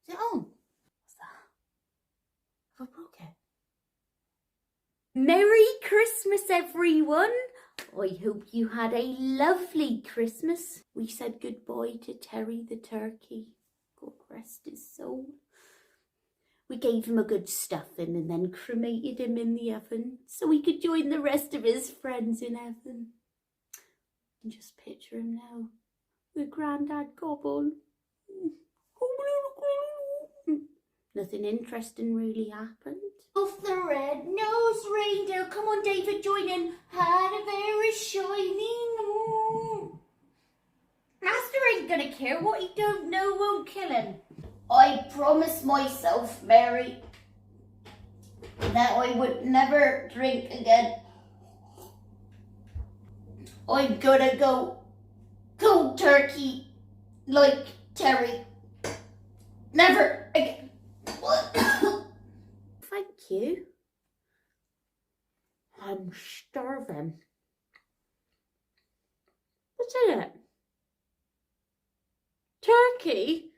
Is it on? What's that? Have I broke it? Merry Christmas, everyone. I hope you had a lovely Christmas. We said goodbye to Terry the turkey. God rest his soul. We gave him a good stuffing and then cremated him in the oven so he could join the rest of his friends in heaven. You can just picture him now with Grandad Gobble. Nothing interesting really happened. Off the red-nosed reindeer. Come on, David, join in. Had a very shiny nose. Master ain't gonna care. What he don't know won't kill him. I promised myself, Mary, that I would never drink again. I'm gonna go cold turkey like Terry. Never again. Thank you. I'm starving. What's in it? Turkey?